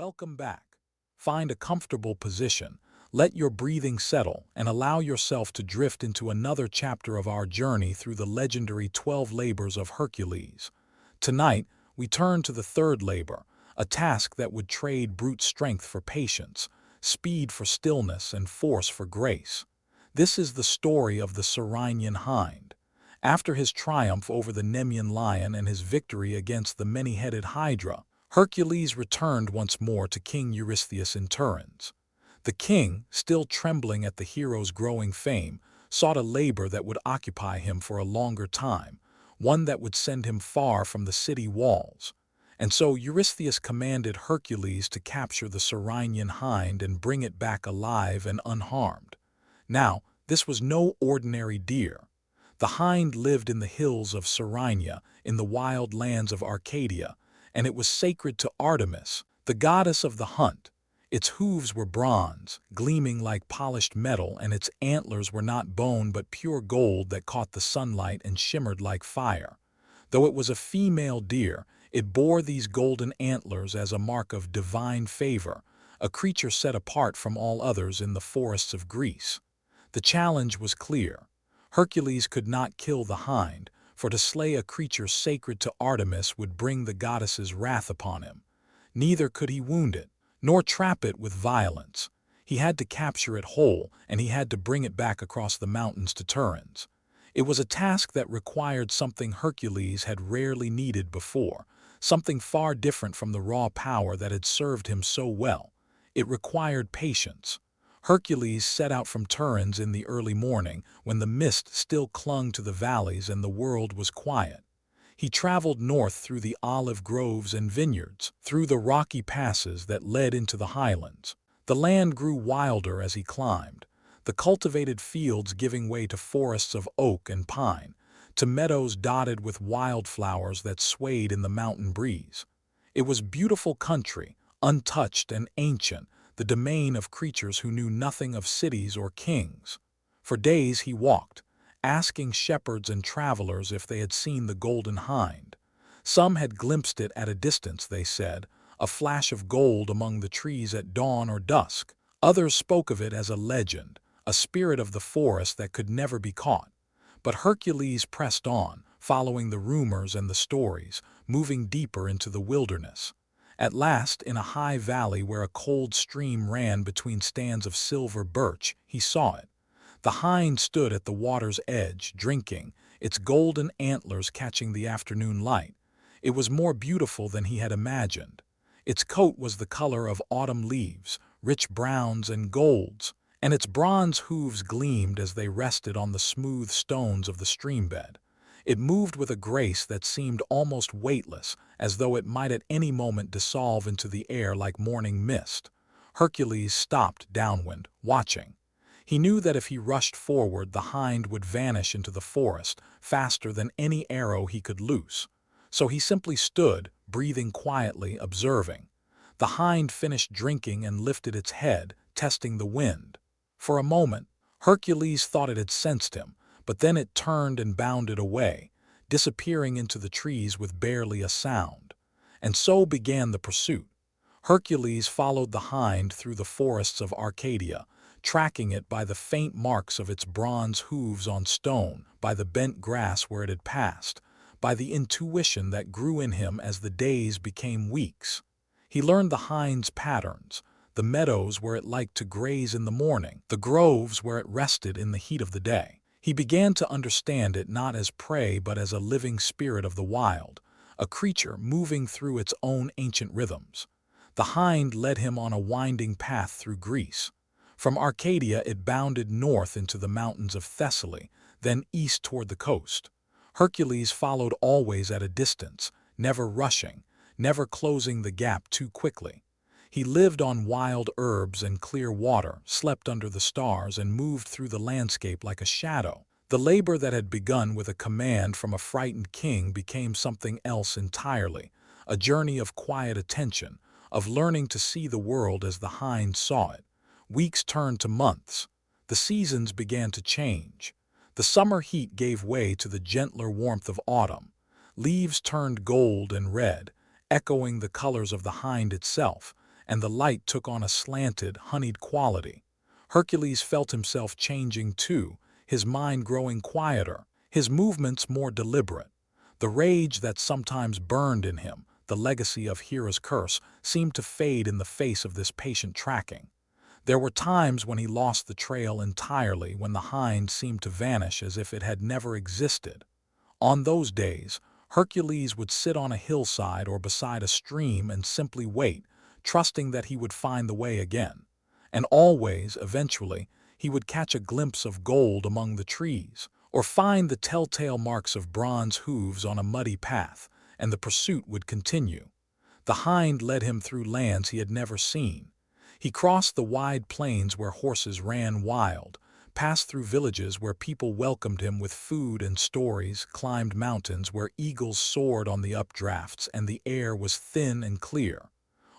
Welcome back. Find a comfortable position, let your breathing settle, and allow yourself to drift into another chapter of our journey through the legendary 12 labors of Hercules. Tonight, we turn to the third labor, a task that would trade brute strength for patience, speed for stillness, and force for grace. This is the story of the Ceryneian Hind. After his triumph over the Nemean lion and his victory against the many-headed Hydra, Hercules returned once more to King Eurystheus in Turin's. The king, still trembling at the hero's growing fame, sought a labor that would occupy him for a longer time, one that would send him far from the city walls. And so Eurystheus commanded Hercules to capture the Ceryneian hind and bring it back alive and unharmed. Now, this was no ordinary deer. The hind lived in the hills of Cerynea, in the wild lands of Arcadia, and it was sacred to Artemis, the goddess of the hunt. Its hooves were bronze, gleaming like polished metal, and its antlers were not bone but pure gold that caught the sunlight and shimmered like fire. Though it was a female deer, it bore these golden antlers as a mark of divine favor, a creature set apart from all others in the forests of Greece. The challenge was clear. Hercules could not kill the hind, for to slay a creature sacred to Artemis would bring the goddess's wrath upon him. Neither could he wound it, nor trap it with violence. He had to capture it whole, and he had to bring it back across the mountains to Turin's. It was a task that required something Hercules had rarely needed before, something far different from the raw power that had served him so well. It required patience. Hercules set out from Turin's in the early morning, when the mist still clung to the valleys and the world was quiet. He traveled north through the olive groves and vineyards, through the rocky passes that led into the highlands. The land grew wilder as he climbed, the cultivated fields giving way to forests of oak and pine, to meadows dotted with wildflowers that swayed in the mountain breeze. It was beautiful country, untouched and ancient, the domain of creatures who knew nothing of cities or kings. For days he walked, asking shepherds and travelers if they had seen the golden hind. Some had glimpsed it at a distance, they said, a flash of gold among the trees at dawn or dusk. Others spoke of it as a legend, a spirit of the forest that could never be caught. But Hercules pressed on, following the rumors and the stories, moving deeper into the wilderness. At last, in a high valley where a cold stream ran between stands of silver birch, he saw it. The hind stood at the water's edge, drinking, its golden antlers catching the afternoon light. It was more beautiful than he had imagined. Its coat was the color of autumn leaves, rich browns and golds, and its bronze hooves gleamed as they rested on the smooth stones of the streambed. It moved with a grace that seemed almost weightless, as though it might at any moment dissolve into the air like morning mist. Hercules stopped downwind, watching. He knew that if he rushed forward, the hind would vanish into the forest, faster than any arrow he could loose. So he simply stood, breathing quietly, observing. The hind finished drinking and lifted its head, testing the wind. For a moment, Hercules thought it had sensed him, but then it turned and bounded away, disappearing into the trees with barely a sound. And so began the pursuit. Hercules followed the hind through the forests of Arcadia, tracking it by the faint marks of its bronze hooves on stone, by the bent grass where it had passed, by the intuition that grew in him as the days became weeks. He learned the hind's patterns, the meadows where it liked to graze in the morning, the groves where it rested in the heat of the day. He began to understand it not as prey but as a living spirit of the wild, a creature moving through its own ancient rhythms. The hind led him on a winding path through Greece. From Arcadia it bounded north into the mountains of Thessaly, then east toward the coast. Hercules followed always at a distance, never rushing, never closing the gap too quickly. He lived on wild herbs and clear water, slept under the stars, and moved through the landscape like a shadow. The labor that had begun with a command from a frightened king became something else entirely, a journey of quiet attention, of learning to see the world as the hind saw it. Weeks turned to months. The seasons began to change. The summer heat gave way to the gentler warmth of autumn. Leaves turned gold and red, echoing the colors of the hind itself, and the light took on a slanted, honeyed quality. Hercules felt himself changing too, his mind growing quieter, his movements more deliberate. The rage that sometimes burned in him, the legacy of Hera's curse, seemed to fade in the face of this patient tracking. There were times when he lost the trail entirely, when the hind seemed to vanish as if it had never existed. On those days, Hercules would sit on a hillside or beside a stream and simply wait, trusting that he would find the way again. And always, eventually, he would catch a glimpse of gold among the trees, or find the telltale marks of bronze hooves on a muddy path, and the pursuit would continue. The hind led him through lands he had never seen. He crossed the wide plains where horses ran wild, passed through villages where people welcomed him with food and stories, climbed mountains where eagles soared on the updrafts and the air was thin and clear.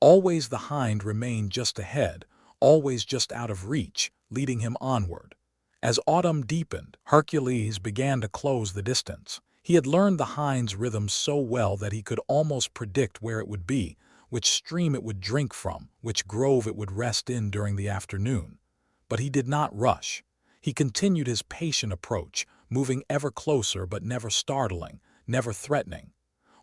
Always the hind remained just ahead, always just out of reach, leading him onward. As autumn deepened, Hercules began to close the distance. He had learned the hind's rhythm so well that he could almost predict where it would be, which stream it would drink from, which grove it would rest in during the afternoon. But he did not rush. He continued his patient approach, moving ever closer but never startling, never threatening.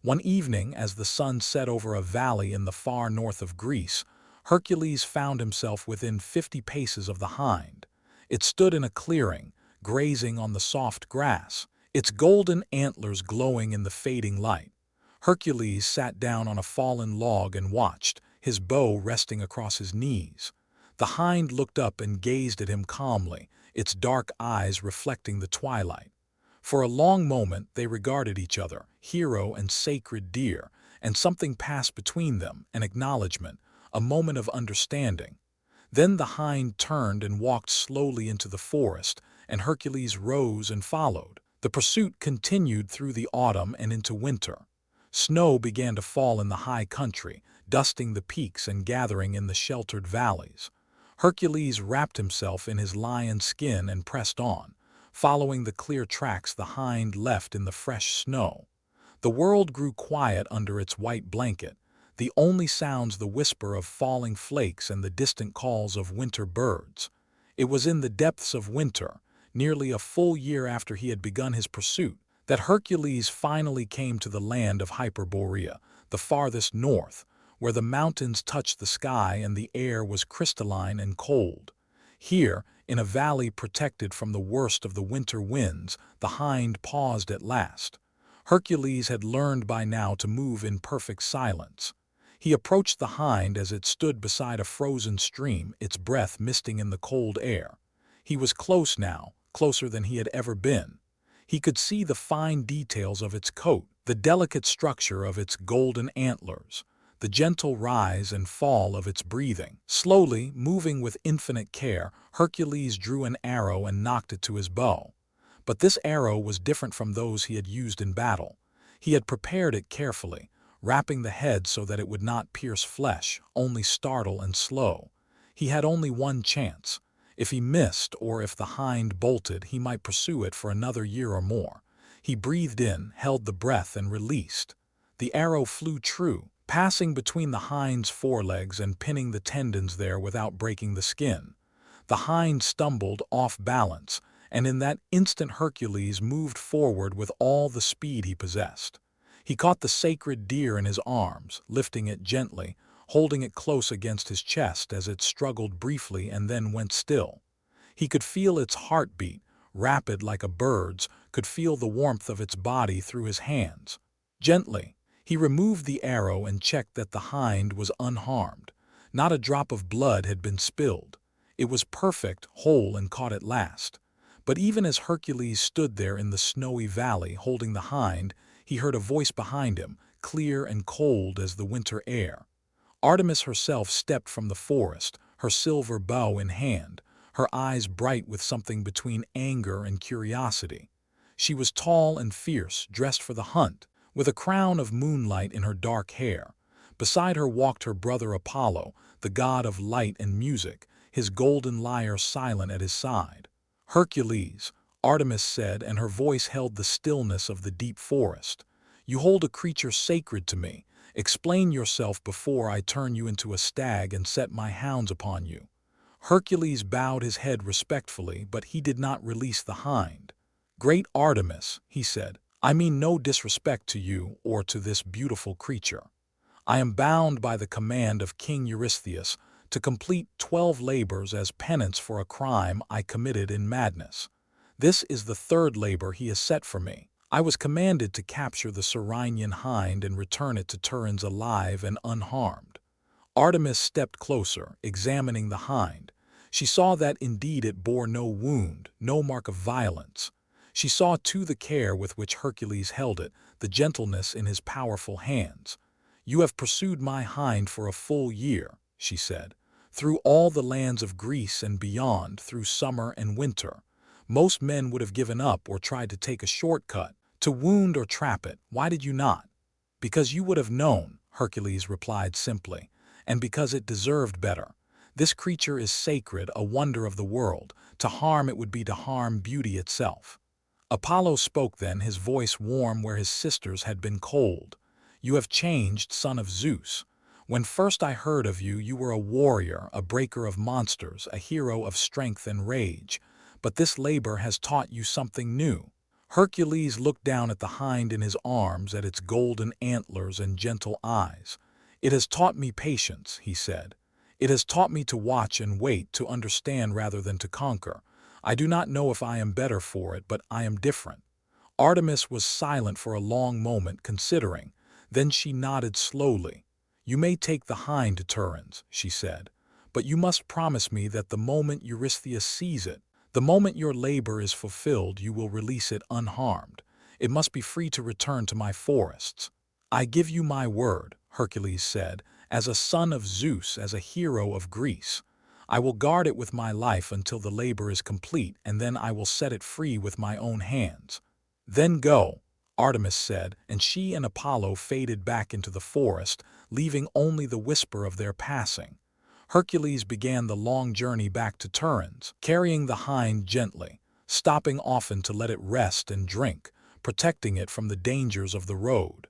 One evening, as the sun set over a valley in the far north of Greece, Hercules found himself within 50 paces of the hind. It stood in a clearing, grazing on the soft grass, its golden antlers glowing in the fading light. Hercules sat down on a fallen log and watched, his bow resting across his knees. The hind looked up and gazed at him calmly, its dark eyes reflecting the twilight. For a long moment they regarded each other, hero and sacred deer, and something passed between them, an acknowledgement, a moment of understanding. Then the hind turned and walked slowly into the forest, and Hercules rose and followed. The pursuit continued through the autumn and into winter. Snow began to fall in the high country, dusting the peaks and gathering in the sheltered valleys. Hercules wrapped himself in his lion skin and pressed on, following the clear tracks the hind left in the fresh snow. The world grew quiet under its white blanket, the only sounds the whisper of falling flakes and the distant calls of winter birds. It was in the depths of winter, nearly a full year after he had begun his pursuit, that Hercules finally came to the land of Hyperborea, the farthest north, where the mountains touched the sky and the air was crystalline and cold. Here, in a valley protected from the worst of the winter winds, the hind paused at last. Hercules had learned by now to move in perfect silence. He approached the hind as it stood beside a frozen stream, its breath misting in the cold air. He was close now, closer than he had ever been. He could see the fine details of its coat, the delicate structure of its golden antlers, the gentle rise and fall of its breathing. Slowly, moving with infinite care, Hercules drew an arrow and nocked it to his bow. But this arrow was different from those he had used in battle. He had prepared it carefully, wrapping the head so that it would not pierce flesh, only startle and slow. He had only one chance. If he missed or if the hind bolted, he might pursue it for another year or more. He breathed in, held the breath, and released. The arrow flew true, passing between the hind's forelegs and pinning the tendons there without breaking the skin. The hind stumbled off balance, and in that instant Hercules moved forward with all the speed he possessed. He caught the sacred deer in his arms, lifting it gently, holding it close against his chest as it struggled briefly and then went still. He could feel its heartbeat, rapid like a bird's, could feel the warmth of its body through his hands. Gently, he removed the arrow and checked that the hind was unharmed. Not a drop of blood had been spilled. It was perfect, whole, and caught at last. But even as Hercules stood there in the snowy valley holding the hind, he heard a voice behind him, clear and cold as the winter air. Artemis herself stepped from the forest, her silver bow in hand, her eyes bright with something between anger and curiosity. She was tall and fierce, dressed for the hunt, with a crown of moonlight in her dark hair. Beside her walked her brother Apollo, the god of light and music, his golden lyre silent at his side. "Hercules," Artemis said, and her voice held the stillness of the deep forest. "You hold a creature sacred to me, Explain yourself before I turn you into a stag and set my hounds upon you." Hercules bowed his head respectfully, but he did not release the hind. "Great Artemis," he said, "I mean no disrespect to you or to this beautiful creature. I am bound by the command of King Eurystheus to complete 12 labors as penance for a crime I committed in madness. This is the third labor he has set for me. I was commanded to capture the Ceryneian hind and return it to Turin's alive and unharmed." Artemis stepped closer, examining the hind. She saw that indeed it bore no wound, no mark of violence. She saw too the care with which Hercules held it, the gentleness in his powerful hands. "You have pursued my hind for a full year," she said, "through all the lands of Greece and beyond, through summer and winter. Most men would have given up or tried to take a shortcut, to wound or trap it. Why did you not?" "Because you would have known," Hercules replied simply, "and because it deserved better. This creature is sacred, a wonder of the world. To harm it would be to harm beauty itself." Apollo spoke then, his voice warm where his sister's had been cold. "You have changed, son of Zeus. When first I heard of you, you were a warrior, a breaker of monsters, a hero of strength and rage. But this labor has taught you something new." Hercules looked down at the hind in his arms, at its golden antlers and gentle eyes. "It has taught me patience," he said. "It has taught me to watch and wait, to understand rather than to conquer. I do not know if I am better for it, but I am different." Artemis was silent for a long moment, considering. Then she nodded slowly. "You may take the hind to Turin's," she said, "but you must promise me that the moment Eurystheus sees it, the moment your labor is fulfilled, you will release it unharmed. It must be free to return to my forests." "I give you my word," Hercules said, "as a son of Zeus, as a hero of Greece. I will guard it with my life until the labor is complete, and then I will set it free with my own hands." "Then go," Artemis said, and she and Apollo faded back into the forest, leaving only the whisper of their passing. Hercules began the long journey back to Turin's, carrying the hind gently, stopping often to let it rest and drink, protecting it from the dangers of the road.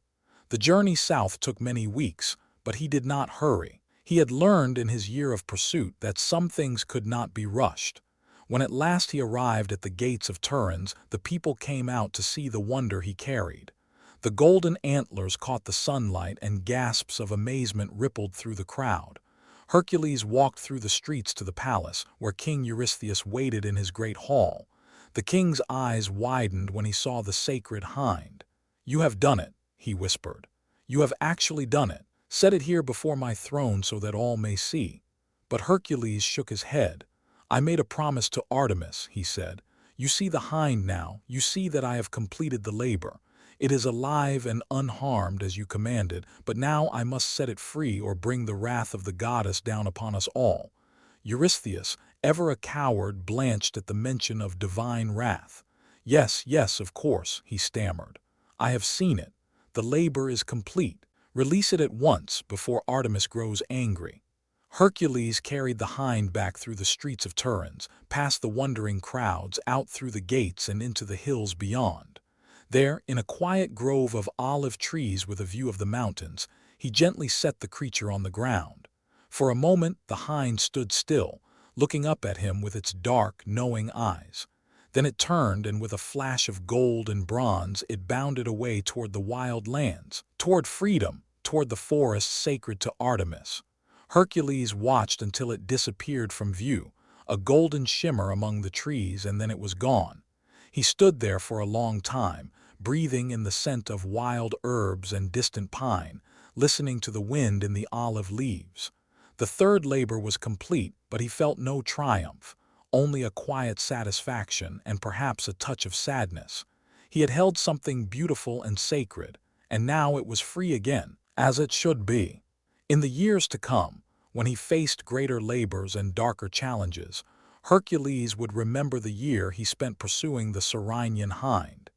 The journey south took many weeks, but he did not hurry. He had learned in his year of pursuit that some things could not be rushed. When at last he arrived at the gates of Turin's, the people came out to see the wonder he carried. The golden antlers caught the sunlight, and gasps of amazement rippled through the crowd. Hercules walked through the streets to the palace, where King Eurystheus waited in his great hall. The king's eyes widened when he saw the sacred hind. "You have done it," he whispered. "You have actually done it. Set it here before my throne so that all may see." But Hercules shook his head. "I made a promise to Artemis," he said. "You see the hind now, you see that I have completed the labor. It is alive and unharmed as you commanded, but now I must set it free or bring the wrath of the goddess down upon us all." Eurystheus, ever a coward, blanched at the mention of divine wrath. "Yes, yes, of course," he stammered. "I have seen it. The labor is complete. Release it at once, before Artemis grows angry." Hercules carried the hind back through the streets of Turin's, past the wondering crowds, out through the gates and into the hills beyond. There, in a quiet grove of olive trees with a view of the mountains, he gently set the creature on the ground. For a moment the hind stood still, looking up at him with its dark, knowing eyes. Then it turned, and with a flash of gold and bronze it bounded away toward the wild lands, toward freedom, toward the forests sacred to Artemis. Hercules watched until it disappeared from view, a golden shimmer among the trees, and then it was gone. He stood there for a long time, breathing in the scent of wild herbs and distant pine, listening to the wind in the olive leaves. The third labor was complete, but he felt no triumph, only a quiet satisfaction and perhaps a touch of sadness. He had held something beautiful and sacred, and now it was free again, as it should be. In the years to come, when he faced greater labors and darker challenges, Hercules would remember the year he spent pursuing the Ceryneian hind.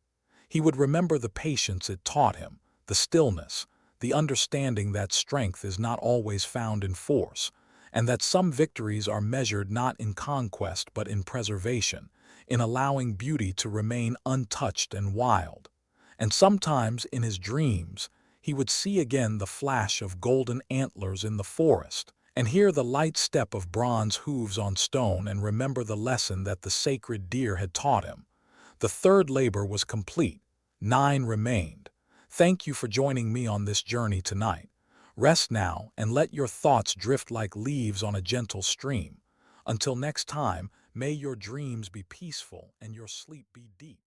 He would remember the patience it taught him, the stillness, the understanding that strength is not always found in force, and that some victories are measured not in conquest but in preservation, in allowing beauty to remain untouched and wild. And sometimes in his dreams, he would see again the flash of golden antlers in the forest, and hear the light step of bronze hooves on stone and remember the lesson that the sacred deer had taught him. The third labor was complete. 9 remained. Thank you for joining me on this journey tonight. Rest now and let your thoughts drift like leaves on a gentle stream. Until next time, may your dreams be peaceful and your sleep be deep.